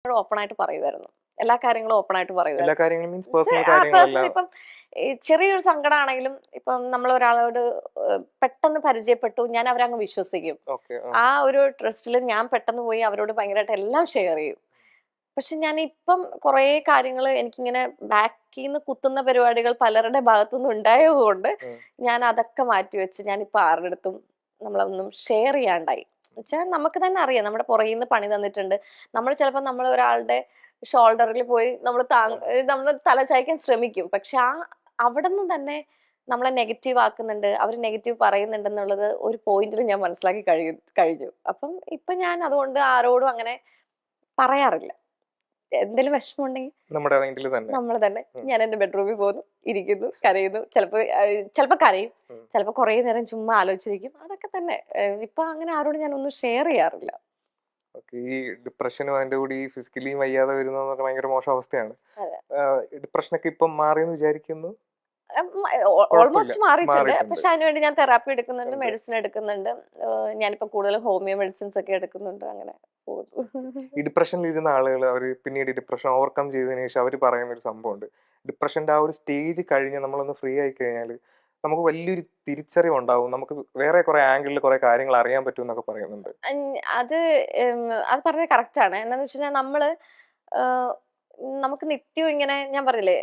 Open ആയിട്ട് പറയുമായിരുന്നു. എല്ലാ കാര്യങ്ങളും ഓപ്പൺ ആയിട്ട് എല്ലാ പറയുമായിരുന്നു. കാര്യങ്ങളും മീൻസ് പേഴ്സണൽ പേഴ്സണൽ കാര്യങ്ങളെല്ലാം. ഇപ്പം ചെറിയൊരു സങ്കടമാണെങ്കിലും ഇപ്പം നമ്മൾ ഒരാളോട് പെട്ടെന്ന് പരിചയപ്പെട്ടു, ഞാൻ അവരങ്ങ് വിശ്വസിക്കും. ഓക്കെ. ആ ഒരു ട്രസ്റ്റിൽ ഞാൻ പെട്ടെന്ന് പോയി അവരോട് ഭയങ്കരമായിട്ട് എല്ലാം ഷെയർ ചെയ്യും. പക്ഷെ ഞാൻ ഇപ്പം കുറേ കാര്യങ്ങൾ എനിക്കിങ്ങനെ ബാക്കിൽ നിന്ന് കുത്തുന്ന പരിപാടികൾ പലരുടെ ഭാഗത്തുനിന്ന് ഉണ്ടായതുകൊണ്ട് ഞാൻ അതൊക്കെ മാറ്റിവെച്ച് ഞാനിപ്പോൾ ആരുടെ അടുത്തും നമ്മളൊന്നും ഷെയർ ചെയ്യാണ്ടായി. വെച്ചാൽ നമുക്ക് തന്നെ അറിയാം നമ്മുടെ പുറകിൽ നിന്ന് പണി തന്നിട്ടുണ്ട്. നമ്മൾ ചിലപ്പോൾ നമ്മൾ ഒരാളുടെ ഷോൾഡറിൽ പോയി നമ്മൾ തല ചായ്ക്കാൻ ശ്രമിക്കും. പക്ഷെ അവിടെ നിന്ന് തന്നെ നമ്മളെ നെഗറ്റീവ് ആക്കുന്നുണ്ട്, അവർ നെഗറ്റീവ് പറയുന്നുണ്ടെന്നുള്ളത് ഒരു പോയിന്റിൽ ഞാൻ മനസ്സിലാക്കി കഴിഞ്ഞു. അപ്പം ഇപ്പൊ ഞാൻ അതുകൊണ്ട് ആരോടും അങ്ങനെ പറയാറില്ല. എന്തെങ്കിലും വിഷമം ഉണ്ടെങ്കിൽ നമ്മുടെ മൈൻഡിൽ തന്നെ. നമ്മൾ തന്നെ ഞാൻ എന്റെ ബെഡ്റൂമിൽ പോകുന്നു, ഇരിക്കുന്നു, കരയുന്നു. ചിലപ്പോ കരയും, ചിലപ്പോ കുറെ നേരം ചുമ്മാ ആലോചിച്ചിരിക്കും. അതൊക്കെ തന്നെ. ഇപ്പൊ അങ്ങനെ ആരോടും ഞാൻ ഒന്നും ഷെയർ ചെയ്യാറില്ല. ഈ ഡിപ്രഷനും അതിന്റെ കൂടി ഈ ഫിസിക്കലി വയ്യാതെ വരുന്നത് ഭയങ്കര മോശം അവസ്ഥയാണ്. ഡിപ്രഷനൊക്കെ ഇപ്പം മാറിയെന്ന് വിചാരിക്കുന്നു. ഓൾമോസ്റ്റ് മാറിയിട്ടുണ്ട്. മാറിയിട്ടുണ്ട്. പക്ഷെ അതിനുവേണ്ടി ഞാൻ തെറാപ്പി എടുക്കുന്നുണ്ട്, മെഡിസിൻ എടുക്കുന്നുണ്ട്. ഞാനിപ്പോ കൂടുതൽ ഹോമിയോ മെഡിസിൻസ് ഒക്കെ എടുക്കുന്നുണ്ട്. അങ്ങനെ പോകുന്നു. ഈ ഡിപ്രഷനിൽ ഇരുന്ന ആളുകൾ അവർ പിന്നീട് ഡിപ്രഷൻ ഓവർകം ചെയ്തതിനു ശേഷം അവർ പറയുന്ന ഒരു സംഭവമുണ്ട്. ഡിപ്രഷന്റെ ആ ഒരു സ്റ്റേജ് കഴിഞ്ഞ് നമ്മളൊന്ന് ഫ്രീ ആയി കഴിഞ്ഞാൽ നമുക്ക് വലിയൊരു തിരിച്ചറിവ് ഉണ്ടാവും, നമുക്ക് വേറെ കുറെ ആംഗിളിൽ കുറെ കാര്യങ്ങൾ അറിയാൻ പറ്റും എന്നൊക്കെ പറയുന്നുണ്ട്. അത് അത് പറഞ്ഞത് കറക്റ്റ് ആണ്. എന്താന്ന് വെച്ച് കഴിഞ്ഞാൽ നമുക്ക് നിത്യവും ഇങ്ങനെ ഞാൻ പറഞ്ഞില്ലേ,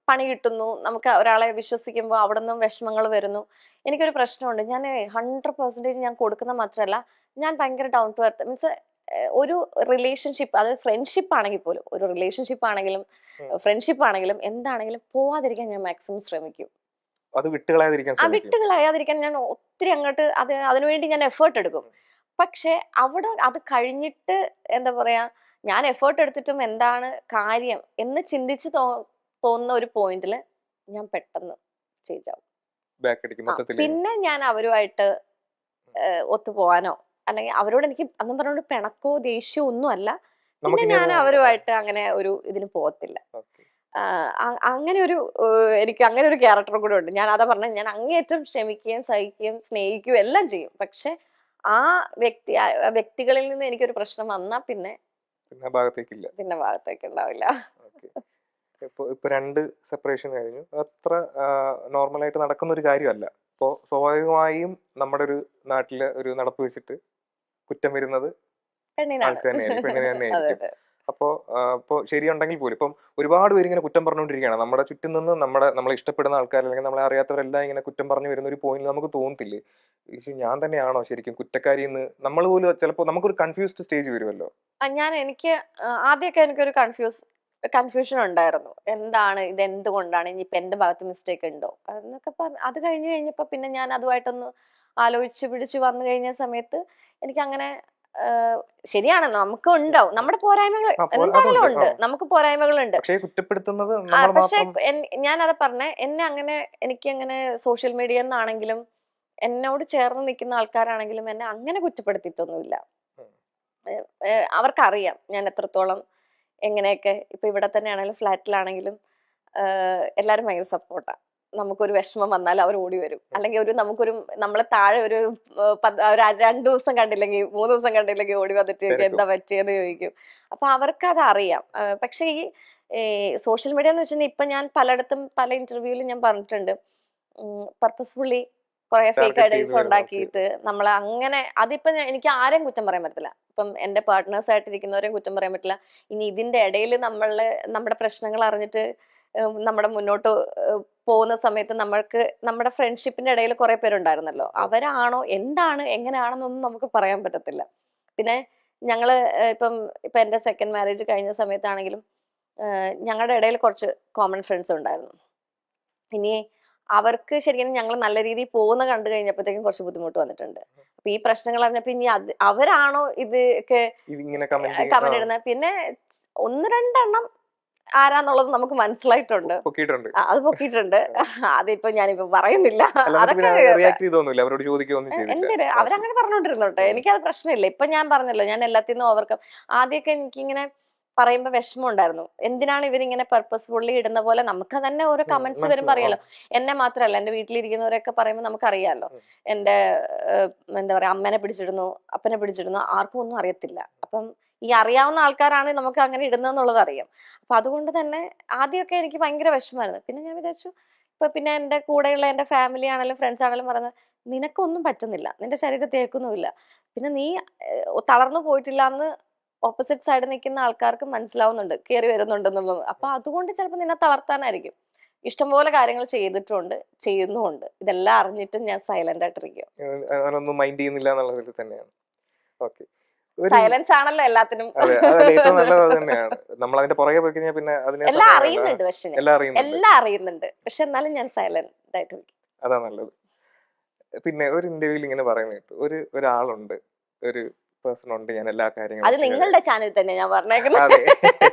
പണി കിട്ടുന്നു, നമുക്ക് ഒരാളെ വിശ്വസിക്കുമ്പോൾ അവിടെ നിന്നും വിഷമങ്ങൾ വരുന്നു. എനിക്കൊരു പ്രശ്നമുണ്ട്. ഞാൻ 100% ഞാൻ കൊടുക്കുന്ന മാത്രമല്ല, ഞാൻ ഭയങ്കര ഡൗൺ ടു എർത്ത്. മീൻസ് ഒരു റിലേഷൻഷിപ്പ്, അത് ഫ്രണ്ട്ഷിപ്പ് ആണെങ്കിൽ പോലും, ഒരു റിലേഷൻഷിപ്പ് ആണെങ്കിലും ഫ്രണ്ട്ഷിപ്പ് ആണെങ്കിലും എന്താണെങ്കിലും പോവാതിരിക്കാൻ ഞാൻ മാക്സിമം ശ്രമിക്കും. അത് വിട്ടുകളയാതിരിക്കാൻ ശ്രമിക്കും. വിട്ടുകളയാതിരിക്കാൻ ഞാൻ ഒത്തിരി അങ്ങോട്ട് അതിനുവേണ്ടി ഞാൻ എഫേർട്ട് എടുക്കും. പക്ഷെ അവിടെ അത് കഴിഞ്ഞിട്ട് എന്താ പറയാ, ഞാൻ എഫേർട്ട് എടുത്തിട്ടും എന്താണ് കാര്യം എന്ന് ചിന്തിച്ച് തോന്നുന്ന ഒരു പോയിന്റിൽ ഞാൻ പെട്ടെന്ന് ചേഞ്ച് ആവും. ബാക്ക് അടിക്കും മൊത്തത്തിൽ. പിന്നെ ഞാൻ അവരുമായിട്ട് ഒത്തുപോകാനോ അല്ലെങ്കിൽ അവരോട് എനിക്ക് അന്നും പറഞ്ഞോണ്ട് പിണക്കോ ദേഷ്യമോ ഒന്നും അല്ല. പിന്നെ ഞാൻ അവരുമായിട്ട് അങ്ങനെ ഒരു ഇതിന് പോകത്തില്ല. അങ്ങനെ ഒരു എനിക്ക് അങ്ങനെ ഒരു ക്യാരക്ടർ കൂടെ ഉണ്ട്. ഞാൻ അതാ പറഞ്ഞ, ഞാൻ അങ്ങേയറ്റം ക്ഷമിക്കുകയും സഹിക്കുകയും സ്നേഹിക്കുകയും എല്ലാം ചെയ്യും. പക്ഷെ ആ വ്യക്തികളിൽ നിന്ന് എനിക്കൊരു പ്രശ്നം വന്നാൽ പിന്നെ ഭാഗത്തേക്ക് ഉണ്ടാവില്ല. ഇപ്പൊ 2 സെപ്പറേഷൻ കഴിഞ്ഞു. അത്ര നോർമലായിട്ട് നടക്കുന്ന ഒരു കാര്യമല്ല. അപ്പോ സ്വാഭാവികമായും നമ്മുടെ ഒരു നാട്ടിലെ ഒരു നടപ്പ് വെച്ചിട്ട് കുറ്റം വരുന്നത് ആൾക്ക് തന്നെയായിരിക്കും, പെണ്ണിന് തന്നെയായിരിക്കും. അപ്പോ ശരിയുണ്ടെങ്കിൽ പോലും ഇപ്പം ഒരുപാട് പേര് ഇങ്ങനെ കുറ്റം പറഞ്ഞുകൊണ്ടിരിക്കുകയാണ്. നമ്മുടെ ചുറ്റും നിന്ന് നമ്മളെ ഇഷ്ടപ്പെടുന്ന ആൾക്കാർ അല്ലെങ്കിൽ നമ്മളെ അറിയാത്തവരെല്ലാം ഇങ്ങനെ കുറ്റം പറഞ്ഞു വരുന്ന ഒരു പോയിന്റിൽ നമുക്ക് തോന്നത്തില്ലേ, ഞാൻ തന്നെയാണോ ശരിക്കും കുറ്റക്കാരി എന്ന്? നമ്മൾ പോലും ചിലപ്പോൾ നമുക്കൊരു കൺഫ്യൂസ്ഡ് സ്റ്റേജ് വരുമല്ലോ. എനിക്ക് ആദ്യമൊക്കെ എനിക്കൊരു കൺഫ്യൂഷൻ ഉണ്ടായിരുന്നു. എന്താണ് ഇത്, എന്തുകൊണ്ടാണ്, ഇനിയിപ്പോ എന്റെ ഭാഗത്ത് മിസ്റ്റേക്ക് ഉണ്ടോ എന്നൊക്കെ അത് കഴിഞ്ഞപ്പോ പിന്നെ ഞാൻ അതുമായിട്ടൊന്ന് ആലോചിച്ച് പിടിച്ച് വന്നു കഴിഞ്ഞ സമയത്ത് എനിക്ക് അങ്ങനെ ശരിയാണ്, നമുക്ക് ഉണ്ടാവും നമ്മുടെ പോരായ്മകൾ, എന്തായാലും ഉണ്ട്, നമുക്ക് പോരായ്മകളുണ്ട്. പക്ഷെ ഞാനത് പറഞ്ഞ എനിക്ക് അങ്ങനെ സോഷ്യൽ മീഡിയ എന്നാണെങ്കിലും എന്നോട് ചേർന്ന് നിൽക്കുന്ന ആൾക്കാരാണെങ്കിലും എന്നെ അങ്ങനെ കുറ്റപ്പെടുത്തിയിട്ടൊന്നുമില്ല. അവർക്കറിയാം ഞാൻ എത്രത്തോളം എങ്ങനെയൊക്കെ. ഇപ്പൊ ഇവിടെ തന്നെയാണെങ്കിലും ഫ്ലാറ്റിലാണെങ്കിലും എല്ലാരും ഭയങ്കര സപ്പോർട്ടാ. നമുക്കൊരു വിഷമം വന്നാൽ അവർ ഓടി വരും. അല്ലെങ്കിൽ നമ്മളെ താഴെ ഒരു 2 ദിവസം കണ്ടില്ലെങ്കിൽ 3 ദിവസം കണ്ടില്ലെങ്കിൽ ഓടി വന്നിട്ട് ചോദിക്കും എന്താ പറ്റിയെന്ന് ചോദിക്കും. അപ്പൊ അവർക്ക് അത് അറിയാം. പക്ഷെ ഈ സോഷ്യൽ മീഡിയ എന്ന് വെച്ചാൽ ഇപ്പൊ ഞാൻ പലയിടത്തും പല ഇന്റർവ്യൂവിലും ഞാൻ പറഞ്ഞിട്ടുണ്ട്, പർപ്പസ്ഫുള്ളി കുറെ ഫേക്ക് ഐഡീസ് ഉണ്ടാക്കിയിട്ട് നമ്മൾ അങ്ങനെ, അതിപ്പോ എനിക്ക് ആരെയും കുറ്റം പറയാൻ പറ്റില്ല. ഇപ്പം എന്റെ പാർട്ട്നേഴ്സ് ആയിട്ടിരിക്കുന്നവരെയും കുറ്റം പറയാൻ പറ്റില്ല. ഇനി ഇതിന്റെ ഇടയിൽ നമ്മുടെ പ്രശ്നങ്ങൾ അറിഞ്ഞിട്ട് നമ്മുടെ മുന്നോട്ട് പോകുന്ന സമയത്ത് നമ്മുടെ ഫ്രണ്ട്ഷിപ്പിന്റെ ഇടയിൽ കുറെ പേരുണ്ടായിരുന്നല്ലോ, അവരാണോ എന്താണ് എങ്ങനെയാണെന്നൊന്നും നമുക്ക് പറയാൻ പറ്റത്തില്ല. പിന്നെ ഞങ്ങള് ഇപ്പൊ എന്റെ സെക്കൻഡ് മാരേജ് കഴിഞ്ഞ സമയത്താണെങ്കിലും ഞങ്ങളുടെ ഇടയിൽ കുറച്ച് കോമൺ ഫ്രണ്ട്സ് ഉണ്ടായിരുന്നു. ഇനി അവർക്ക് ശരിക്കും ഞങ്ങൾ നല്ല രീതിയിൽ പോകുന്ന കണ്ടു കഴിഞ്ഞപ്പോഴത്തേക്കും കുറച്ച് ബുദ്ധിമുട്ട് വന്നിട്ടുണ്ട്. അപ്പൊ ഈ പ്രശ്നങ്ങൾ അറിഞ്ഞപ്പോ ഇനി അവരാണോ ഇതൊക്കെ കമന്റ് ഇടുന്നത്, പിന്നെ 1-2 എണ്ണം ആരാന്നുള്ളത് നമുക്ക് മനസ്സിലായിട്ടുണ്ട്. അത് പൊക്കിയിട്ടുണ്ട്. അതിപ്പോ ഞാനിപ്പോ പറയുന്നില്ല. അതൊക്കെ എന്തിന് അവരങ്ങനെ പറഞ്ഞോണ്ടിരുന്നോട്ടെ, എനിക്കത് പ്രശ്നമില്ല. ഇപ്പൊ ഞാൻ പറഞ്ഞല്ലോ, ഞാൻ എല്ലാത്തിനും ഓവർകം. ആദ്യമൊക്കെ എനിക്കിങ്ങനെ പറയുമ്പോ വിഷമം ഉണ്ടായിരുന്നു. എന്തിനാണ് ഇവരിങ്ങനെ പർപ്പസ്ഫുള്ളി ഇടുന്ന പോലെ? നമുക്ക് തന്നെ ഓരോ കമന്റ്സ് വരുമ്പോ അറിയാലോ. എന്നെ മാത്രമല്ല, എന്റെ വീട്ടിലിരിക്കുന്നവരൊക്കെ പറയുമ്പോൾ നമുക്കറിയാലോ. എന്റെ എന്താ പറയാ, അമ്മനെ പിടിച്ചിടുന്നു, അപ്പനെ പിടിച്ചിടുന്നു, ആർക്കും ഒന്നും അറിയത്തില്ല. അപ്പം ഈ അറിയാവുന്ന ആൾക്കാരാണ് നമുക്ക് അങ്ങനെ ഇടുന്നതെന്നുള്ളത് അറിയാം. അപ്പൊ അതുകൊണ്ട് തന്നെ ആദ്യമൊക്കെ എനിക്ക് ഭയങ്കര വിഷമമായിരുന്നു. പിന്നെ ഞാൻ വിചാരിച്ചു, ഇപ്പൊ പിന്നെ എന്റെ കൂടെയുള്ള എന്റെ ഫാമിലി ആണെങ്കിലും ഫ്രണ്ട്സ് ആണെങ്കിലും പറയുന്നത്, നിനക്കൊന്നും പറ്റുന്നില്ല, നിന്റെ ശരീരത്തെ ഏൽക്കുന്നുമില്ല, പിന്നെ നീ തളർന്നു പോയിട്ടില്ല എന്ന് ഓപ്പോസിറ്റ് സൈഡിൽ നിൽക്കുന്ന ആൾക്കാർക്ക് മനസ്സിലാവുന്നുണ്ട്, കയറി വരുന്നുണ്ടെന്നുള്ളത്. അപ്പൊ അതുകൊണ്ട് ചിലപ്പോൾ നിന്നെ തളർത്താനായിരിക്കും. ഇഷ്ടംപോലെ കാര്യങ്ങൾ ചെയ്തിട്ടുണ്ട്, ചെയ്യുന്നുമുണ്ട്. ഇതെല്ലാം അറിഞ്ഞിട്ടും ഞാൻ സൈലന്റ് ആയിട്ടിരിക്കും. അങ്ങനൊന്നും മൈൻഡ് ചെയ്യുന്നില്ല എന്നുള്ളതിൽ തന്നെയാണ്. ഓക്കെ. ഒരു സൈലൻസ് ആണല്ലോ എല്ലാത്തിനും. അതെ അതല്ല ഏറ്റവും നല്ലത് അത് തന്നെയാണ്. നമ്മൾ അതിന്റെ പുറകെ പോയി കഴിഞ്ഞാൽ പിന്നെ അതിനെ എല്ലാം സമയം വേണ്ട. അറിയുന്നുണ്ട്, പക്ഷെ എല്ലാം അറിയുന്നുണ്ട്. എല്ലാം അറിയുന്നുണ്ട്, പക്ഷെ എന്നാലും ഞാൻ സൈലന്റ് ആയിട്ടിരിക്കും. അതാ നല്ലത്. പിന്നെ ഒരു ഇന്റർവ്യൂവിൽ ഇങ്ങനെ പറയുന്ന കേട്ടു, ഒരാളുണ്ട്, ഒരു പേഴ്സൺ ഉണ്ട്, ഞാൻ എല്ലാ അത് കാര്യങ്ങളും നിങ്ങളുടെ ചാനൽ തന്നെ ഞാൻ പറഞ്ഞേക്കുന്നത്. അതെ.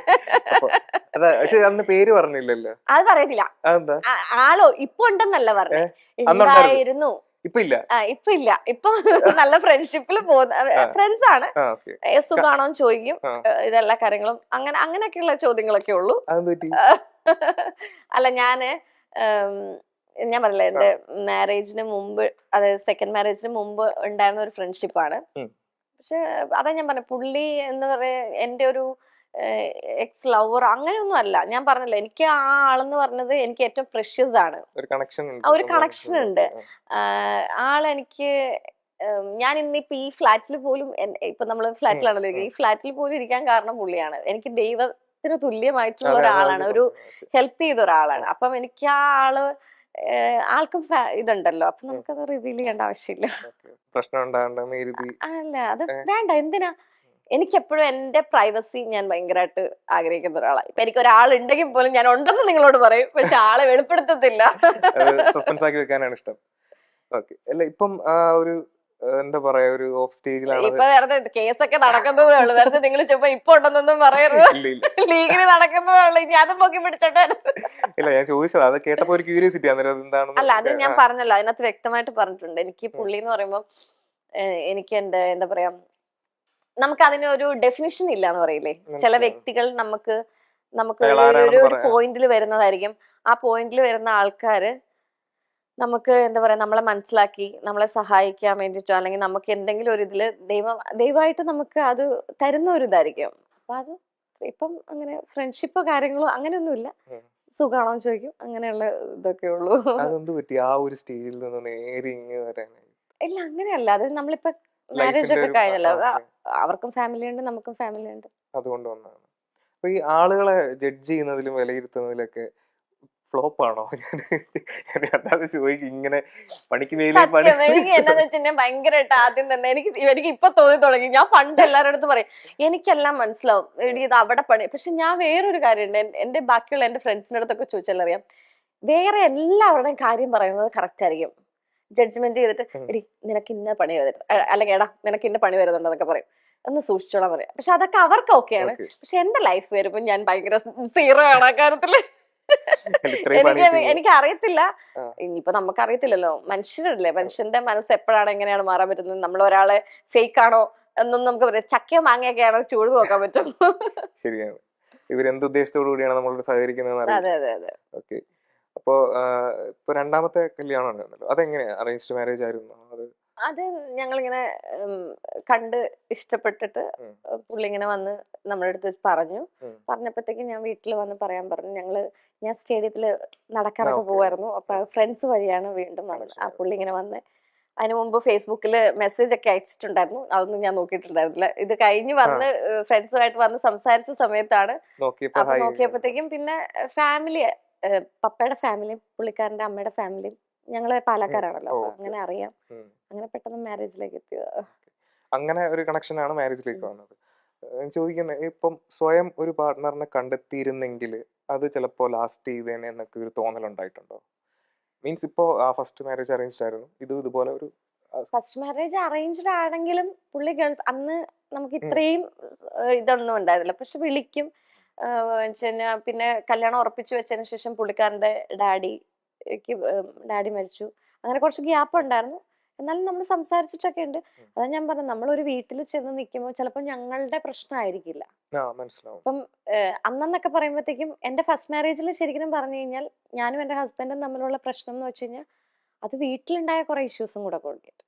അപ്പൊ അതാ, പക്ഷെ അന്ന് പേര് പറഞ്ഞില്ലല്ലോ. അത് പറയത്തില്ല. അതെന്താ? ആളോ ഇപ്പൊ ഉണ്ടെന്നല്ല പറഞ്ഞേ, അന്നുണ്ടായിരുന്നു. ഉണ്ടായിരുന്നു. ഇപ്പൊ ഇല്ല. ഇപ്പൊ ഇല്ല. ഇപ്പൊ നല്ല ഫ്രണ്ട്ഷിപ്പിൽ പോകുന്ന ഫ്രണ്ട്സ് ആണ്. ഓക്കെ. സുഖാണോ എന്ന് ചോദിക്കും, ഇതെല്ലാ കാര്യങ്ങളും അങ്ങനെയൊക്കെയുള്ള ചോദ്യങ്ങളൊക്കെ ഉള്ളൂ. അല്ല ഞാന് ഞാൻ പറഞ്ഞില്ലേ, എന്റെ മാരേജിന് മുമ്പ്, അതായത് സെക്കൻഡ് മാരേജിന് മുമ്പ് ഉണ്ടായിരുന്ന ഒരു ഫ്രണ്ട്ഷിപ്പാണ്. പക്ഷെ അതാ ഞാൻ പറഞ്ഞു, പുള്ളി എന്ന് പറയാ എന്റെ ഒരു എക്സ് ലവർ അങ്ങനെയൊന്നും അല്ല. ഞാൻ പറഞ്ഞല്ലോ, എനിക്ക് ആ ആളെന്ന് പറഞ്ഞത് എനിക്ക് ഏറ്റവും പ്രഷ്യസ് ആണ്. ഒരു കണക്ഷൻ ഉണ്ട്. ആളെനിക്ക് ഞാൻ ഇന്നിപ്പോ ഈ ഫ്ലാറ്റിൽ പോലും, ഇപ്പൊ നമ്മള് ഫ്ലാറ്റിലാണല്ലോ, ഈ ഫ്ലാറ്റിൽ പോലും ഇരിക്കാൻ കാരണം പുള്ളിയാണ്. എനിക്ക് ദൈവത്തിന് തുല്യമായിട്ടുള്ള ഒരാളാണ്, ഒരു ഹെൽപ്പ് ചെയ്ത ഒരാളാണ്. അപ്പം എനിക്ക് ആ ആള് ആൾക്കും ഇതുണ്ടല്ലോ, അപ്പൊ നമുക്കത് റിവീൽ ചെയ്യേണ്ട ആവശ്യമില്ല. അല്ല അത് വേണ്ട, എന്തിനാ? എനിക്കെപ്പോഴും എന്റെ പ്രൈവസി ഞാൻ ഭയങ്കരമായിട്ട് ആഗ്രഹിക്കുന്ന ഒരാളാണ്. ഇപ്പൊ എനിക്ക് ഒരാളുണ്ടെങ്കിൽ പോലും ഞാൻ ഉണ്ടെന്ന് നിങ്ങളോട് പറയും, പക്ഷെ ആളെ വെളിപ്പെടുത്തത്തില്ല. സസ്പെൻസ് ആക്കി വെക്കാനാണ് ഇഷ്ടം. ഓക്കെ. അല്ല ഇപ്പം ഒരു എന്താ പറയാ, ഒരു ഓഫ് സ്റ്റേജിലാണ്. ഇപ്പൊ വെറുതെ കേസൊക്കെ നടക്കുന്നതേ ഉള്ളു, വെറുതെ നിങ്ങൾ ചുമ്മാ ഇപ്പൊ ഉണ്ടെന്നൊന്നും പറയരുത്. ലീഗിന് നടക്കുന്നതേ ഉള്ളു, ഇനി അതും പൊക്കി പിടിച്ചോട്ടെ. ഇല്ല, ഞാൻ ചോദിച്ചത് അത് കേട്ടപ്പോ ഒരു ക്യൂരിയോസിറ്റി. അല്ല അത് ഞാൻ പറഞ്ഞല്ലോ, അതിനകത്ത് വ്യക്തമായിട്ട് പറഞ്ഞിട്ടുണ്ട്. എനിക്ക് പുള്ളി എന്ന് പറയുമ്പോ എനിക്ക് എന്റെ എന്താ പറയാ, നമുക്ക് അതിനൊരു ഡെഫിനിഷൻ ഇല്ല എന്ന് പറയില്ലേ. ചില വ്യക്തികൾ നമുക്ക് ഒരു പോയിന്റിൽ വരുന്നതായിരിക്കും. ആ പോയിന്റിൽ വരുന്ന ആൾക്കാര് നമുക്ക് എന്താ പറയാ, നമ്മളെ മനസ്സിലാക്കി നമ്മളെ സഹായിക്കാൻ വേണ്ടിട്ടോ, അല്ലെങ്കിൽ നമുക്ക് എന്തെങ്കിലും ഒരു ഇതില് ദൈവമായിട്ട് നമുക്ക് അത് തരുന്ന ഒരു ഇതായിരിക്കും. അപ്പൊ അത് ഇപ്പം അങ്ങനെ ഫ്രണ്ട്ഷിപ്പോ കാര്യങ്ങളോ അങ്ങനെയൊന്നുമില്ല. സുഖാണോ എന്ന് ചോദിക്കും, അങ്ങനെയുള്ള ഇതൊക്കെ ഉള്ളൂ. ഇല്ല അങ്ങനെയല്ല, അത് നമ്മളിപ്പോ മാരേജ് ഒക്കെ കഴിഞ്ഞല്ലോ, അവർക്കും ഫാമിലി ഉണ്ട്, നമുക്കും ഫാമിലി ഉണ്ട്. അതുകൊണ്ട് വന്നതാണ്. അപ്പൊ ഈ ആളുകളെ ജഡ്ജ് ചെയ്യുന്നതിലും വിലയിരുത്തുന്നതിലൊക്കെ ഫ്ലോപ്പ് ആണോ? ചോദിക്കും ഇങ്ങനെ പണിക്ക് എനിക്ക് എന്താന്ന് വെച്ചാൽ ഭയങ്കരമായിട്ട് ആദ്യം തന്നെ എനിക്ക് ഇപ്പൊ തോന്നി തുടങ്ങി. ഞാൻ പണ്ട് എല്ലാവരുടെ അടുത്ത് പറയും എനിക്കെല്ലാം മനസ്സിലാവും, എടി ഇത് അവിടെ പണി. പക്ഷെ ഞാൻ വേറൊരു കാര്യമുണ്ട്, എന്റെ ബാക്കിയുള്ള എന്റെ ഫ്രണ്ട്സിന്റെ അടുത്തൊക്കെ ചോദിച്ചാൽ അറിയാം, വേറെ എല്ലാവരുടെയും കാര്യം പറയുന്നത് കറക്റ്റ് ആയിരിക്കും. ജഡ്ജ്മെന്റ് ചെയ്തിട്ട് എടി നിനക്ക് ഇന്ന പണി വരുന്നുണ്ട്, അല്ലെങ്കിൽ എടാ നിനക്ക് ഇന്ന പണി വരുന്നുണ്ടെന്നൊക്കെ പറയും, ഒന്ന് സൂക്ഷിച്ചോളാൻ പറയാം. പക്ഷെ അതൊക്കെ അവർക്ക് ഓക്കെയാണ്. പക്ഷെ എന്റെ ലൈഫ് വരുമ്പോ ഞാൻ ഭയങ്കര സീറോ ആണ് ആ കാര്യത്തില്. എനിക്ക് അറിയത്തില്ല, ഇനിയിപ്പോ നമുക്ക് അറിയത്തില്ലല്ലോ, മനുഷ്യരല്ലേ, മനുഷ്യന്റെ മനസ്സ് എപ്പോഴാണ് എങ്ങനെയാണ് മാറാൻ പറ്റുന്നത്. നമ്മൾ ഒരാളെ ഫേക്ക് ആണോ എന്നൊന്നും നമുക്ക് പറയാം. ചക്കയോ മാങ്ങയൊക്കെ ആണോ ചൂട് നോക്കാൻ പറ്റും. ശരിയാണ്. ഇവരെന്ത് ഉദ്ദേശത്തോടു കൂടിയാണ് നമ്മളോട് സഹകരിക്കുന്നത്. അതെ അതെ അതെ. ഓക്കെ. അപ്പോ ഇപ്പൊ രണ്ടാമത്തെ കല്യാണം ഉണ്ടായിരുന്നല്ലോ, അതെങ്ങനെയാ? അറേഞ്ച്ഡ് മാരേജ് ആയിരുന്നു അത്? ഞങ്ങളിങ്ങനെ കണ്ട് ഇഷ്ടപ്പെട്ടിട്ട് പുള്ളി ഇങ്ങനെ വന്ന് നമ്മുടെ അടുത്ത് പറഞ്ഞപ്പോഴത്തേക്കും ഞാൻ വീട്ടിൽ വന്ന് പറയാൻ പറഞ്ഞു. ഞാൻ സ്റ്റേഡിയത്തില് നടക്കാനൊക്കെ പോവായിരുന്നു. അപ്പൊ ഫ്രണ്ട്സ് വഴിയാണ് വീണ്ടും വന്നത്. ആ പുള്ളി ഇങ്ങനെ വന്ന് അതിനു മുമ്പ് ഫേസ്ബുക്കില് മെസ്സേജ് ഒക്കെ അയച്ചിട്ടുണ്ടായിരുന്നു, അതൊന്നും ഞാൻ നോക്കിയിട്ടുണ്ടായിരുന്നില്ല. ഇത് കഴിഞ്ഞ് വന്ന് ഫ്രണ്ട്സുമായിട്ട് വന്ന് സംസാരിച്ച സമയത്താണ് അപ്പൊ നോക്കിയപ്പോഴത്തേക്കും പിന്നെ ഫാമിലി, പപ്പയുടെ ഫാമിലിയും പുള്ളിക്കാരന്റെ അമ്മയുടെ ഫാമിലിയും, ഞങ്ങള് പാലക്കാരാണല്ലോ, അപ്പൊ അങ്ങനെ അറിയാം. അങ്ങനെ പെട്ടെന്ന് മാരേജിലേക്ക് എത്തിയത്. അങ്ങനെ ഒരു കണക്ഷനാണ് മാരേജിലേക്ക് വന്നത്. ചോദിക്കുന്നത്, ഇപ്പം സ്വയം ഒരു പാർട്ട്ണറിനെ കണ്ടെത്തിയിരുന്നെങ്കിൽ അത് ചിലപ്പോ ലാസ്റ്റ് ചെയ്തേനെ എന്നൊക്കെ ഒരു തോന്നലുണ്ടായിട്ടുണ്ടോ? മീൻസ് ഇപ്പോ ഫസ്റ്റ് മാരേജ് അറേഞ്ച്ഡ് ആയിരുന്നു, ഇതുപോലെ ഒരു ഫസ്റ്റ് മാരേജ് അറേഞ്ച്ഡ് ആണെങ്കിലും പുള്ളി അന്ന് നമുക്ക് ഇത്രയും ഇതൊന്നും ഉണ്ടായിരുന്നില്ല. പക്ഷെ വിളിക്കും, പിന്നെ കല്യാണം ഉറപ്പിച്ചു വെച്ചതിന് ശേഷം പുള്ളിക്കാരന്റെ ഡാഡി മരിച്ചു. അങ്ങനെ കുറച്ച് ഗ്യാപ്പ് ഉണ്ടായിരുന്നു. എന്നാലും നമ്മൾ സംസാരിച്ചിട്ടൊക്കെ ഉണ്ട്. അതാ ഞാൻ പറഞ്ഞത്, നമ്മളൊരു വീട്ടിൽ ചെന്ന് നിൽക്കുമ്പോൾ ചിലപ്പോൾ ഞങ്ങളുടെ പ്രശ്നമായിരിക്കില്ല. അപ്പം അന്നൊക്കെ പറയുമ്പോഴത്തേക്കും എന്റെ ഫസ്റ്റ് മാരേജിൽ ശരിക്കും പറഞ്ഞു കഴിഞ്ഞാൽ ഞാനും എന്റെ ഹസ്ബൻഡും തമ്മിലുള്ള പ്രശ്നം എന്ന് വെച്ച് കഴിഞ്ഞാൽ അത് വീട്ടിലുണ്ടായ കുറെ ഇഷ്യൂസും കൂടെ കൊണ്ടിട്ട്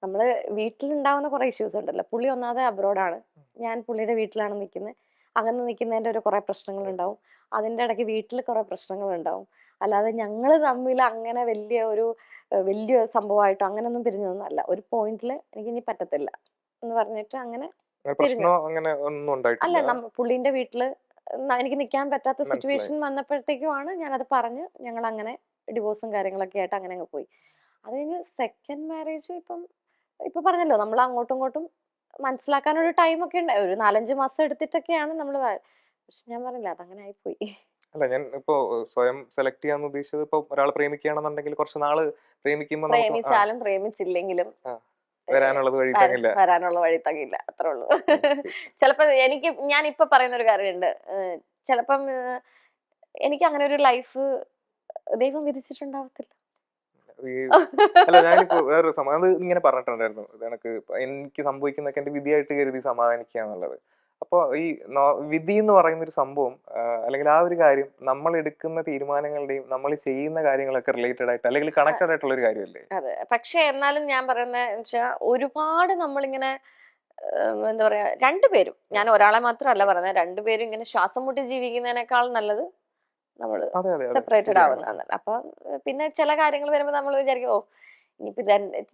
നമ്മള് വീട്ടിലുണ്ടാവുന്ന കുറെ ഇഷ്യൂസ് ഉണ്ടല്ലോ. പുള്ളി ഒന്നാമതെ അബ്രോഡാണ്, ഞാൻ പുള്ളിയുടെ വീട്ടിലാണ് നിൽക്കുന്നത്. അങ്ങനെ നിൽക്കുന്നതിന്റെ ഒരു കുറെ പ്രശ്നങ്ങൾ ഉണ്ടാവും. അതിന്റെ ഇടയ്ക്ക് വീട്ടിൽ കുറെ പ്രശ്നങ്ങൾ ഉണ്ടാവും. അല്ലാതെ ഞങ്ങൾ തമ്മിൽ അങ്ങനെ വലിയ സംഭവമായിട്ടോ അങ്ങനെയൊന്നും പിരിഞ്ഞതൊന്നുമല്ല. ഒരു പോയിന്റിൽ എനിക്ക് ഇനി പറ്റത്തില്ല എന്ന് പറഞ്ഞിട്ട് അങ്ങനെ പിരിഞ്ഞു. പ്രശ്നമോ അങ്ങനെ ഒന്നും അല്ല, ഉണ്ടായിട്ടില്ല. പുള്ളിന്റെ വീട്ടില് എനിക്ക് നിൽക്കാൻ പറ്റാത്ത മനസ്സിലായി. സിറ്റുവേഷൻ വന്നപ്പോഴത്തേക്കുമാണ് ഞാനത് പറഞ്ഞ് ഞങ്ങൾ അങ്ങനെ ഡിവോഴ്സും കാര്യങ്ങളൊക്കെ ആയിട്ട് അങ്ങനെ അങ്ങ് പോയി. അത് കഴിഞ്ഞ് സെക്കൻഡ് മാരേജ് ഇപ്പൊ പറഞ്ഞല്ലോ, നമ്മൾ അങ്ങോട്ടും ഇങ്ങോട്ടും മനസ്സിലാക്കാനൊരു ടൈം ഒക്കെ ഉണ്ടായി. ഒരു 4-5 മാസം എടുത്തിട്ടൊക്കെയാണ് നമ്മൾ. പക്ഷെ ഞാൻ പറഞ്ഞില്ല, അതങ്ങനെ ആയിപ്പോയി. അല്ല, ഞാൻ ഇപ്പോ സ്വയം സെലക്ട് ചെയ്യാന്ന് ഉദ്ദേശിച്ചത്, ഇപ്പൊ ഒരാൾ പ്രേമിക്കുകയാണെന്നുണ്ടെങ്കിൽ കുറച്ച് നാള് പ്രേമിക്കുമ്പോ നമുക്ക് പ്രേമിച്ചാലും പ്രേമിച്ചില്ലെങ്കിലും വരാനുള്ളത് വഴി തങ്ങില്ല. വരാനുള്ള വഴി തങ്ങില്ല, അത്രേ ഉള്ളൂ. ചിലപ്പോ ഞാൻ ഇപ്പൊ പറയുന്ന ഒരു കാര്യമുണ്ട്. ചിലപ്പം എനിക്ക് അങ്ങനെ ഒരു ലൈഫ് ദൈവം വിധിച്ചിട്ടുണ്ടാവത്തില്ല. അല്ല, ഞാനിപ്പോ വേറൊരു അത് ഇങ്ങനെ പറഞ്ഞിട്ടുണ്ടായിരുന്നു, എനിക്ക് സംഭവിക്കുന്നതൊക്കെ എന്റെ വിധിയായിട്ട് കരുതി സമാധാനിക്കുക എന്നുള്ളത്. അപ്പൊ ഈ വിധി എന്ന് പറയുന്ന ഒരു സംഭവം, അല്ലെങ്കിൽ ആ ഒരു കാര്യം നമ്മൾ എടുക്കുന്ന തീരുമാനങ്ങളുടെയും നമ്മൾ ചെയ്യുന്ന കാര്യങ്ങളൊക്കെ റിലേറ്റഡ് ആയിട്ട് അല്ലെങ്കിൽ കണക്റ്റഡ് ആയിട്ടുള്ള ഒരു കാര്യമല്ലേ? അതെ, പക്ഷെ എന്നാലും ഞാൻ പറയുന്നത് വെച്ചാൽ ഒരുപാട് നമ്മളിങ്ങനെ എന്താ പറയാ, രണ്ടുപേരും, ഞാൻ ഒരാളെ മാത്രമല്ല പറയുന്നത്, രണ്ടുപേരും ഇങ്ങനെ ശ്വാസം മുട്ടി ജീവിക്കുന്നതിനേക്കാൾ നല്ലത് നമ്മള് അതെ അതെ അതെ, സെപ്പറേറ്റഡ് ശരിയാണ്. ആവുന്നതാണ്. അപ്പൊ പിന്നെ ചില കാര്യങ്ങൾ വരുമ്പോ നമ്മൾ വിചാരിക്കും, ഓ ഇനിയിപ്പോ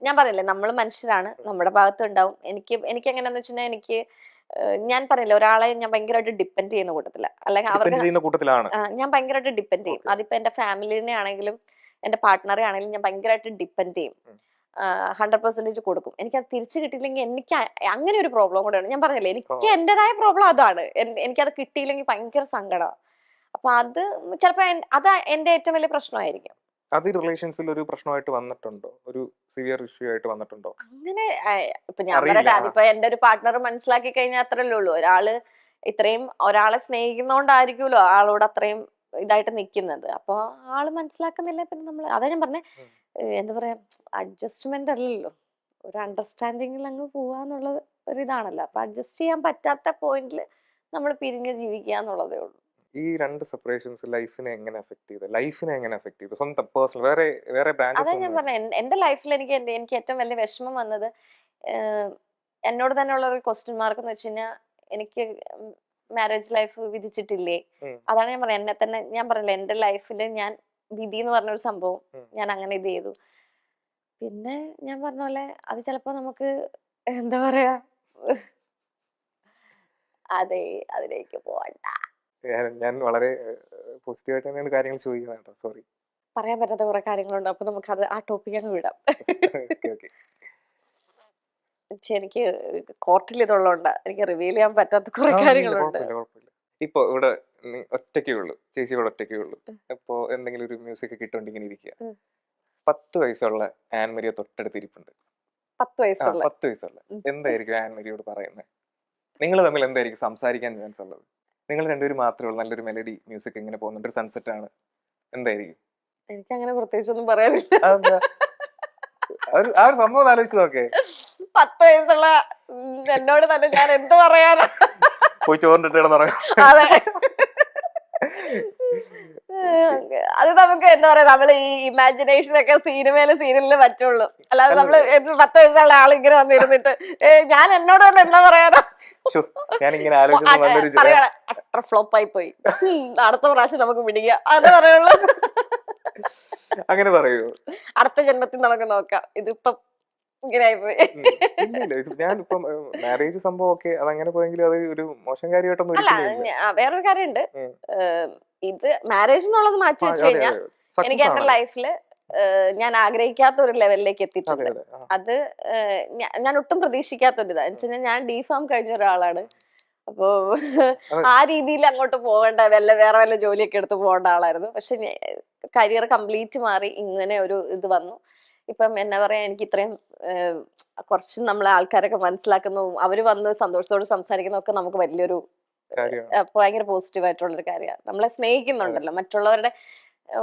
ഞാൻ പറഞ്ഞില്ലേ, നമ്മൾ മനുഷ്യരാണ്, നമ്മുടെ ഭാഗത്ത് ഉണ്ടാവും. എനിക്ക് എങ്ങനെയാന്ന് വെച്ചിട്ടുണ്ടെങ്കിൽ ഞാൻ പറഞ്ഞില്ല, ഒരാളെ ഞാൻ ഭയങ്കരമായിട്ട് ഡിപ്പെൻഡ് ചെയ്യുന്ന കൂട്ടത്തില്ല, അല്ലെങ്കിൽ ഡിപ്പെൻഡ് അവർക്ക് ചെയ്യുന്ന കൂട്ടത്തിലാണ്. ഞാൻ ഭയങ്കരമായിട്ട് ഡിപ്പെൻഡ് ചെയ്യും. Okay. അതിപ്പോ എന്റെ ഫാമിലിനെ ആണെങ്കിലും എന്റെ പാർട്ട്ണറെ ആണെങ്കിലും ഞാൻ ഭയങ്കരമായിട്ട് ഡിപ്പെൻഡ് ചെയ്യും. ഉം. 100% കൊടുക്കും. എനിക്കത് തിരിച്ചു കിട്ടിയില്ലെങ്കിൽ എനിക്ക് അങ്ങനെ ഒരു പ്രോബ്ലം കൂടെയാണ്. ഞാൻ പറഞ്ഞില്ലേ, എനിക്ക് Oh. എന്റേതായ പ്രോബ്ലം അതാണ്. എനിക്കത് കിട്ടിയില്ലെങ്കിൽ ഭയങ്കര സങ്കടമാണ്. അപ്പൊ അത് ചിലപ്പോ അത് എന്റെ ഏറ്റവും വലിയ പ്രശ്നമായിരിക്കും. അത് റിലേഷൻസിൽ ഒരു പ്രശ്നമായിട്ട് വന്നിട്ടുണ്ടോ? ഒരു സിവിയർ ഇഷ്യൂ ആയിട്ട് വന്നിട്ടുണ്ടോ? അങ്ങനെ ഇപ്പൊ ഞാൻ അറിയില്ല. പറയട്ടെ, അതിപ്പോ എന്റെ ഒരു പാർട്ട്ണർ മനസ്സിലാക്കി കഴിഞ്ഞാൽ അത്രല്ലേ ഉള്ളൂ. ഒരാളെ സ്നേഹിക്കുന്നോണ്ടായിരിക്കുമല്ലോ ആളോട് അത്രയും ഇതായിട്ട് നിൽക്കുന്നത്. അപ്പൊ ആള് മനസ്സിലാക്കുന്നില്ല, പിന്നെ അതാ ഞാൻ പറഞ്ഞേ, ഉം. എന്താ പറയാ, അഡ്ജസ്റ്റ്മെന്റ് അല്ലല്ലോ, ഒരു അണ്ടർസ്റ്റാൻഡിങ്ങിൽ അങ്ങ് പോവാന്നുള്ളത് ഒരു ഇതാണല്ലോ. അപ്പൊ അഡ്ജസ്റ്റ് ചെയ്യാൻ പറ്റാത്ത പോയിന്റിൽ നമ്മൾ പിരിഞ്ഞ് ജീവിക്കുക എന്നുള്ളതേ ഉള്ളൂ. ഈ രണ്ട് സെപ്പറേഷൻസ് ലൈഫിനെ എങ്ങനെ അഫക്ട് ചെയ്തു? സ്വന്തം പേഴ്സണൽ വേറെ വേറെ അതാ ബ്രാഞ്ചസ് ഞാൻ ഒന്നും പറഞ്ഞ, എന്റെ ലൈഫിൽ എനിക്ക് ഏറ്റവും വലിയ വിഷമം വന്നത്, എന്നോട് തന്നെ ഉള്ള ഒരു ക്വസ്റ്റ്യൻ മാർക്ക് എന്ന് വെച്ച് കഴിഞ്ഞാൽ, എനിക്ക് മാരേജ് ലൈഫ് വിധിച്ചിട്ടില്ലേ? ഉം. അതാണ് ഞാൻ പറഞ്ഞത്. എന്നെ തന്നെ ഞാൻ പറഞ്ഞില്ല, എന്റെ ലൈഫിൽ ഞാൻ വിധി എന്ന് പറഞ്ഞൊരു സംഭവം ഞാൻ അങ്ങനെ ഇത് ചെയ്തു. പിന്നെ ഞാൻ പറഞ്ഞ പോലെ അത് ചിലപ്പോ നമുക്ക് എന്താ പറയാ, അതെ, അതിലേക്ക് പോവണ്ട. ഞാൻ വളരെ പോസിറ്റീവായിട്ട് തന്നെയാണ് കാര്യങ്ങൾ ചോദിക്കുന്നത് കേട്ടോ. സോറി. പറയാൻ പറ്റാത്ത കുറെ കാര്യങ്ങളുണ്ട്. അപ്പൊ നമുക്ക് ആ ടോപ്പിക് അങ്ങ് വിടാം. ഓക്കെ. പക്ഷെ എനിക്ക് കോർട്ടിൽ ഇതുള്ളതുകൊണ്ട് എനിക്ക് റിവീൽ ചെയ്യാൻ പറ്റാത്ത കുറെ കാര്യങ്ങളുണ്ട്. കുഴപ്പമില്ല. ഇപ്പൊ ഇവിടെ ഒറ്റയ്ക്കേ ഉള്ളൂ, ചേച്ചി ഇവിടെ ഒറ്റയ്ക്കേ ഉള്ളൂ. ഇപ്പൊ എന്തെങ്കിലും ഒരു മ്യൂസിക് കിട്ടുകൊണ്ട് ഇങ്ങനെ ഇരിക്കുക. 10 വയസ്സുള്ള ആൻമരിയ തൊട്ടടുത്ത് ഇരിപ്പുണ്ട്. 10 വയസ്സുള്ള 10 വയസ്സുള്ള എന്തായിരിക്കും ആൻമരിയോട് പറയുന്നത്? നിങ്ങൾ തമ്മിൽ എന്തായിരിക്കും സംസാരിക്കാൻ ചാൻസ് ഉള്ളത്? നിങ്ങൾ രണ്ടുപേരും മാത്രമേ ഉള്ളൂ, നല്ലൊരു മെലഡി മ്യൂസിക് ഇങ്ങനെ പോകുന്നുണ്ട്, ഒരു സൺസെറ്റ് ആണ്, എന്തായിരിക്കും? എനിക്ക് അങ്ങനെ പ്രത്യേകിച്ചൊന്നും പറയാനില്ല. അതെന്താ? ആ ഒരു സംഭവം ആലോചിച്ച് നോക്കേ. 10 വയസ്സുള്ള എന്നോട് തന്നെ ഞാൻ എന്ത് പറയാനാ? പോയി ചോറിട്ട് കിടന്നുറങ്ങാം. അതെ, അത് നമുക്ക് എന്താ പറയാ, നമ്മള് ഈ ഇമാജിനേഷൻ ഒക്കെ സീരിയലില് പറ്റുള്ളൂ. അല്ലാതെ നമ്മള് 10 വയസ്സുള്ള ആളിങ്ങനെ വന്നിരുന്നിട്ട് ഞാൻ എന്നോട് തന്നെ എന്താ പറയാനാ? ഞാൻ ഇങ്ങനെ ആലോചിച്ചു പറയാ, അത്ര ഫ്ലോപ്പ് ആയി പോയി, അടുത്ത പ്രാവശ്യം നമുക്ക് പിടിക്കുക, അതേ പറയുള്ളൂ. അങ്ങനെ പറയൂ. അടുത്ത ജന്മത്തിൽ നമുക്ക് നോക്കാം, ഇതിപ്പം ഇങ്ങനെ ആയിപ്പോയി. ഞാനിപ്പം മാരേജ് സംഭവം ഒക്കെ അതങ്ങനെ പോയെങ്കിലും അത് ഒരു മോശം കാര്യമായിട്ടൊന്നും അല്ല, ഒരിക്കലും വേറൊരു കാര്യമുണ്ട്. ഇത് മാരേജ് എന്നുള്ളത് മാറ്റി വെച്ച് കഴിഞ്ഞാൽ എനിക്ക് എന്റെ ലൈഫില് ഞാൻ ആഗ്രഹിക്കാത്ത ഒരു ലെവലിലേക്ക് എത്തിയിട്ടുണ്ട്. അത് ഞാൻ ഒട്ടും പ്രതീക്ഷിക്കാത്ത ഒരു ഇതാ. എന്ന് വെച്ചാൽ ഞാൻ DPharm കഴിഞ്ഞ ഒരാളാണ്. അപ്പോ ആ രീതിയിൽ അങ്ങോട്ട് പോകേണ്ട, വേറെ വല്ല ജോലിയൊക്കെ എടുത്ത് പോകേണ്ട ആളായിരുന്നു. പക്ഷെ കരിയർ കംപ്ലീറ്റ് മാറി ഇങ്ങനെ ഒരു ഇത് വന്നു. ഇപ്പം എന്നാ പറയാ, എനിക്ക് ഇത്രയും കുറച്ച് നമ്മളെ ആൾക്കാരൊക്കെ മനസ്സിലാക്കുന്നതും അവര് വന്ന് സന്തോഷത്തോട് സംസാരിക്കുന്നതൊക്കെ നമുക്ക് വലിയൊരു ഭയങ്കര പോസിറ്റീവ് ആയിട്ടുള്ളൊരു കാര്യമാണ്. നമ്മളെ സ്നേഹിക്കുന്നുണ്ടല്ലോ, മറ്റുള്ളവരുടെ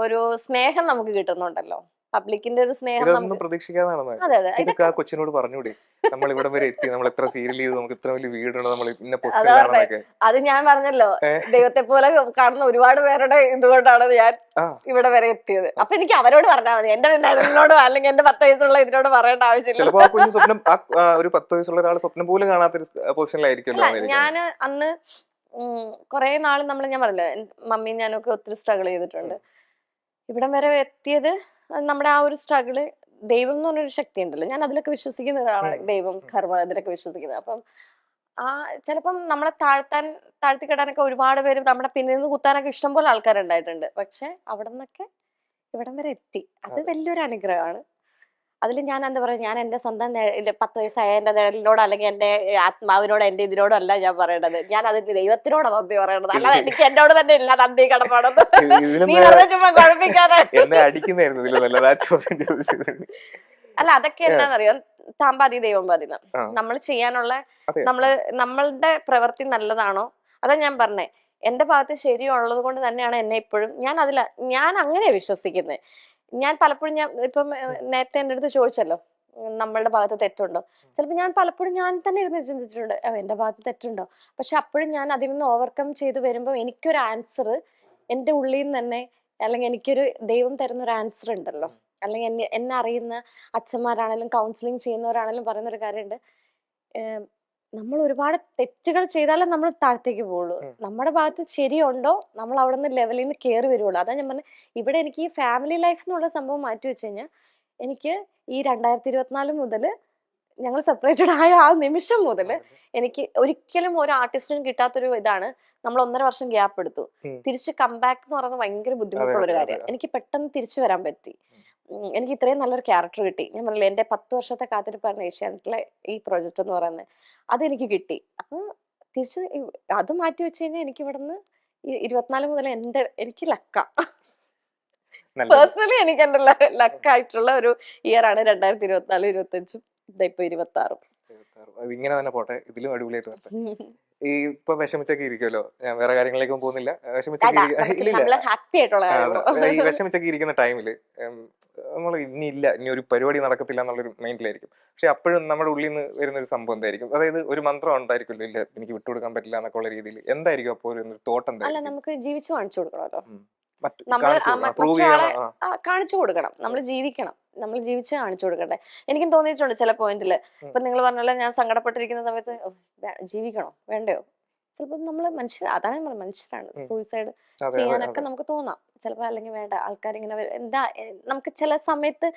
ഒരു സ്നേഹം നമുക്ക് കിട്ടുന്നുണ്ടല്ലോ. പബ്ലിക്കിന്റെ ഒരു സ്നേഹം ഇതൊന്നും നമുക്ക് പ്രതീക്ഷിക്കാതെ നടന്നത്. അതെ അതെ ഇതൊക്കെ ഇതൊക്കെ ആ കൊച്ചിനോട് പറഞ്ഞൂടെ, നമ്മൾ ഇവിടം വരെ എത്തി, നമ്മൾ എത്ര സീരിയൽ ചെയ്തു, നമുക്ക് ഇത്ര വലിയ വീടുണ്ട്, നമ്മൾ ഇന്ന അതാ പറഞ്ഞെ. പൊസിഷനിലാണെന്നൊക്കെ. അത് ഞാൻ പറഞ്ഞല്ലോ, ഏഹ് ദൈവത്തെ പോലെ കാണുന്ന ഒരുപാട് പേരുടെ ഇതുകൊണ്ടാണ് ഞാൻ ആ ഇവിടെ വരെ എത്തിയത്. അപ്പൊ എനിക്ക് അവരോട് പറഞ്ഞാൽ മതി, എന്റെ നിഴലിനോടോ അല്ലെങ്കിൽ എന്റെ 10 വയസ്സുള്ള ഇതിനോട് പറയേണ്ട ആവശ്യമില്ല. ചിലപ്പോ ആ കുഞ്ഞു സ്വപ്നം ഒരു 10 വയസ്സുള്ള ഒരാൾ സ്വപ്നം പോലും കാണാത്തൊരു പൊസിഷനിലായിരിക്കുമല്ലോ അല്ല വന്നിരിക്കുന്നത്. ഞാന് അന്ന് കുറെ നാൾ ഞാൻ പറഞ്ഞില്ലേ, മമ്മിയും ഞാനൊക്കെ ഒത്തിരി സ്ട്രഗിൾ ചെയ്തിട്ടുണ്ട്. ഇവിടം വരെ എത്തിയത് നമ്മുടെ ആ ഒരു സ്ട്രഗിള്, ദൈവം എന്ന് പറഞ്ഞൊരു ശക്തി ഉണ്ടല്ലോ, ഞാൻ അതിലൊക്കെ വിശ്വസിക്കുന്ന ഒരാളാണ്. ദൈവം, കർമ്മ, ഇതിലൊക്കെ വിശ്വസിക്കുന്നത്. അപ്പം ആ ചിലപ്പം നമ്മളെ താഴ്ത്തിക്കെടാനൊക്കെ ഒരുപാട് പേര് നമ്മുടെ പിന്നിൽ നിന്ന് കുത്താനൊക്കെ ഇഷ്ടം പോലെ ആൾക്കാരുണ്ടായിട്ടുണ്ട്. പക്ഷെ അവിടെ നിന്നൊക്കെ ഇവിടം വരെ എത്തി. അത് വലിയൊരു അനുഗ്രഹമാണ്. അതിൽ ഞാൻ എന്താ പറയാ, ഞാൻ എന്റെ സ്വന്തം 10 വയസ്സായ എന്റെ നിഴലിനോട് അല്ലെങ്കിൽ എന്റെ ആത്മാവിനോട് എന്റെ ഇതിനോടും അല്ല ഞാൻ പറയേണ്ടത്. ഞാൻ അതിന് ദൈവത്തിനോടാണ് നന്ദി പറയേണ്ടത്. അല്ലാതെ എനിക്ക് എന്നോട് തന്നെ ഇല്ല നന്ദി കടപ്പാടത്. ഇതിലും നീ വെറുതെ ചുമ്മാ കുഴപ്പിക്കാതെ. എന്നെ അടിക്കുന്നതായിരുന്നു ഇതിൽ നല്ലത്. ആ ചോദ്യം ചോദിച്ചത്. അല്ല അതൊക്കെ എന്നാന്നറിയോ, താമ്പാതി ദൈവം പാതി. ആ നമ്മൾ ചെയ്യാനുള്ള അതെ. നമ്മളുടെ പ്രവൃത്തി നല്ലതാണോ, അതാ ഞാൻ പറഞ്ഞേ, എന്റെ ഭാഗത്ത് ശരിയുള്ളത് കൊണ്ട് തന്നെയാണ് എന്നെ ഇപ്പോഴും ഞാൻ അങ്ങനെ വിശ്വസിക്കുന്നത്. ഞാൻ പലപ്പോഴും ഇപ്പം നേരത്തെ എന്റെ അടുത്ത് ചോദിച്ചല്ലോ, നമ്മളുടെ ഭാഗത്ത് തെറ്റുണ്ടോ. ചിലപ്പോൾ ഞാൻ പലപ്പോഴും ഞാൻ തന്നെ ഇരുന്ന് ചിന്തിച്ചിട്ടുണ്ട്, എന്റെ ഭാഗത്ത് തെറ്റുണ്ടോ. പക്ഷെ അപ്പോഴും ഞാൻ അതിൽ നിന്ന് ഓവർകം ചെയ്ത് വരുമ്പോൾ എനിക്കൊരു ആൻസർ എന്റെ ഉള്ളിൽ നിന്ന് തന്നെ, അല്ലെങ്കിൽ എനിക്കൊരു ദൈവം തരുന്ന ഒരു ആൻസർ ഉണ്ടല്ലോ. അല്ലെങ്കിൽ എന്നെ അറിയുന്ന അച്ഛന്മാരാണെങ്കിലും കൗൺസിലിംഗ് ചെയ്യുന്നവരാണെങ്കിലും പറയുന്ന ഒരു കാര്യമുണ്ട്, നമ്മൾ ഒരുപാട് തെറ്റുകൾ ചെയ്താലും നമ്മൾ താഴത്തേക്ക് പോകുള്ളൂ. നമ്മുടെ ഭാഗത്ത് ശരിയുണ്ടോ നമ്മൾ അവിടെ നിന്ന് ലെവലിൽ നിന്ന് കയറി വരുള്ളൂ. അതാ ഞാൻ പറഞ്ഞത്, ഇവിടെ എനിക്ക് ഈ ഫാമിലി ലൈഫ് എന്നുള്ള സംഭവം മാറ്റി വെച്ച് കഴിഞ്ഞാൽ എനിക്ക് ഈ 2024 മുതൽ, ഞങ്ങൾ സെപ്പറേറ്റഡ് ആയ ആ നിമിഷം മുതൽ എനിക്ക് ഒരിക്കലും ഒരു ആർട്ടിസ്റ്റിനും കിട്ടാത്തൊരു ഇതാണ്. നമ്മൾ 1.5 വർഷം ഗ്യാപ്പ് എടുത്തു. തിരിച്ച് കംബാക്ക് എന്ന് പറയുന്നത് ഭയങ്കര ബുദ്ധിമുട്ടുള്ള ഒരു കാര്യമാണ്. എനിക്ക് പെട്ടെന്ന് തിരിച്ചു വരാൻ പറ്റി. എനിക്ക് ഇത്രയും നല്ലൊരു ക്യാരക്ടർ കിട്ടി. ഞാൻ പറഞ്ഞില്ലേ, എന്റെ 10 വർഷത്തെ കാത്തിരിപ്പായിരുന്നു ഏഷ്യാനെറ്റിലെ ഈ പ്രോജക്റ്റ് എന്ന് പറയുന്നത്. അതെനിക്ക് കിട്ടി. അപ്പൊ തിരിച്ച് അത് മാറ്റി വെച്ച് കഴിഞ്ഞാൽ എനിക്ക് ഇവിടുന്ന് 24 മുതൽ എനിക്ക് ലക്ക. പേഴ്സണലി എനിക്ക് എന്റെ ലക്കായിട്ടുള്ള ഒരു ഇയർ ആണ് 2024, 25, ഇപ്പൊ 26. ഇങ്ങനെ തന്നെ പോട്ടെ, ഇതിലും അടിപൊളിയായിട്ട് വരട്ടെ. ഈ ഇപ്പൊ വിഷമിച്ചൊക്കെ ഇരിക്കുമല്ലോ, ഞാൻ വേറെ കാര്യങ്ങളിലേക്കും പോകുന്നില്ല. ഹാപ്പി ആയിട്ടുള്ള ഈ വിഷമിച്ചൊക്കെ ഇരിക്കുന്ന ടൈമില് നമ്മൾ ഇനി ഒരു പരിപാടി നടക്കത്തില്ല എന്നുള്ളൊരു മൈൻഡിലായിരിക്കും. പക്ഷെ അപ്പോഴും നമ്മുടെ ഉള്ളിൽ നിന്ന് വരുന്ന ഒരു സംഭവം എന്തായിരിക്കും? അതായത് ഒരു മന്ത്രം ഉണ്ടായിരിക്കുമല്ലോ, ഇല്ല എനിക്ക് വിട്ടുകൊടുക്കാൻ പറ്റില്ല എന്നൊക്കെ ഉള്ള രീതിയിൽ എന്തായിരിക്കും അപ്പോൾ ഒരു തോട്ട്? അല്ല, നമുക്ക് ജീവിച്ചു കാണിച്ചു കൊടുക്കണമല്ലോ. പ്രൂവ് കാണിച്ചു കൊടുക്കണം. നമ്മൾ ജീവിക്കണം, നമ്മൾ ജീവിച്ച് കാണിച്ചു കൊടുക്കട്ടെ. എനിക്കും തോന്നിയിട്ടുണ്ട് ചില പോയിന്റില്. ഇപ്പൊ നിങ്ങൾ പറഞ്ഞല്ലോ, ഞാൻ സങ്കടപ്പെട്ടിരിക്കുന്ന സമയത്ത് ജീവിക്കണോ വേണ്ടയോ, ചിലപ്പോ നമ്മള് അതാണ് മനുഷ്യരാണ്. സൂയിസൈഡ് ചെയ്യാനൊക്കെ നമുക്ക് തോന്നാം ചിലപ്പോ, അല്ലെങ്കിൽ വേണ്ട ആൾക്കാരിങ്ങനെ എന്താ. നമുക്ക് ചില സമയത്ത്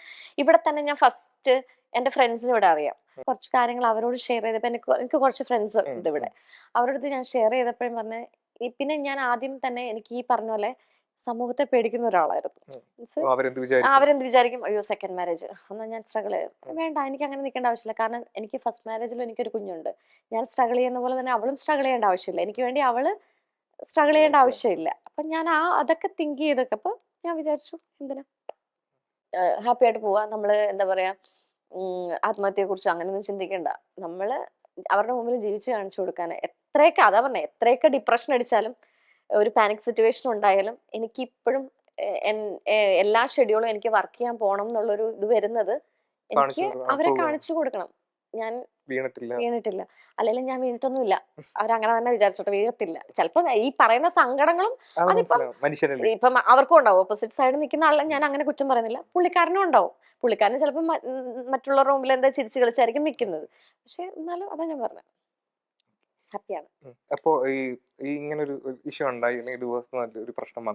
ഇവിടെ തന്നെ ഞാൻ ഫസ്റ്റ് എന്റെ ഫ്രണ്ട്സിന് ഇവിടെ അറിയാം, കുറച്ച് കാര്യങ്ങൾ അവരോട് ഷെയർ ചെയ്തപ്പോ എനിക്ക് കുറച്ച് ഫ്രണ്ട്സ് ഉണ്ട് ഇവിടെ, അവരോട് ഞാൻ ഷെയർ ചെയ്തപ്പോഴും പറഞ്ഞ, പിന്നെ ഞാൻ ആദ്യം തന്നെ എനിക്ക് ഈ പറഞ്ഞ പോലെ സമൂഹത്തെ പേടിക്കുന്ന ഒരാളായിരുന്നു. അവരെന്ത് വിചാരിക്കും, അയ്യോ സെക്കൻഡ് മാരേജ് എന്നാൽ ഞാൻ സ്ട്രഗിൾ വേണ്ട, എനിക്ക് അങ്ങനെ നിൽക്കേണ്ട ആവശ്യമില്ല. കാരണം എനിക്ക് ഫസ്റ്റ് മാരേജിലും എനിക്കൊരു കുഞ്ഞുണ്ട്. ഞാൻ സ്ട്രഗിൾ ചെയ്യുന്ന പോലെ തന്നെ അവളും സ്ട്രഗിൾ ചെയ്യേണ്ട ആവശ്യമില്ല, എനിക്ക് വേണ്ടി അവള് സ്ട്രഗിൾ ചെയ്യേണ്ട ആവശ്യമില്ല. അപ്പൊ ഞാൻ അതൊക്കെ തിങ്ക് ചെയ്തൊക്കെ അപ്പൊ ഞാൻ വിചാരിച്ചു, എന്തിനാ ഹാപ്പി ആയിട്ട് പോവാ. നമ്മള് എന്താ പറയാ, ആത്മഹത്യയെ കുറിച്ച് അങ്ങനെയൊന്നും ചിന്തിക്കണ്ട. നമ്മള് അവരുടെ മുമ്പിൽ ജീവിച്ച് കാണിച്ചു കൊടുക്കാൻ, എത്രയൊക്കെ അതാ പറഞ്ഞ, എത്രയൊക്കെ ഡിപ്രഷൻ അടിച്ചാലും ഒരു പാനിക് സിറ്റുവേഷൻ ഉണ്ടായാലും എനിക്ക് ഇപ്പോഴും എല്ലാ ഷെഡ്യൂളും എനിക്ക് വർക്ക് ചെയ്യാൻ പോകണം എന്നുള്ളൊരു ഇത് വരുന്നത് എനിക്ക് അവരെ കാണിച്ചു കൊടുക്കണം. ഞാൻ വീണിട്ടില്ല, അല്ലെങ്കിൽ ഞാൻ വീണിട്ടൊന്നുമില്ല, അവരങ്ങനെ തന്നെ വിചാരിച്ചോട്ടെ, വീഴത്തില്ല. ചിലപ്പോ ഈ പറയുന്ന സങ്കടങ്ങളും അതിപ്പം ഇപ്പം അവർക്കും ഉണ്ടാവും. ഓപ്പോസിറ്റ് സൈഡ് നിൽക്കുന്ന ആളെ ഞാൻ അങ്ങനെ കുറ്റം പറയുന്നില്ല, പുള്ളിക്കാരനും ഉണ്ടാവും. പുള്ളിക്കാരന് ചിലപ്പോൾ മറ്റുള്ളവരുടെ മുമ്പിൽ എന്താ ചിരിച്ചു കളിച്ചായിരിക്കും നിൽക്കുന്നത്. പക്ഷെ എന്നാലും അതാ ഞാൻ പറഞ്ഞത്, ഹാപ്പിയാണ്. അപ്പോ ഈ ഇങ്ങനെ ഒരു ഇഷ്യൂ ഉണ്ടായി, ഡിവോഴ്സ് ഒരു പ്രശ്നം വന്നു.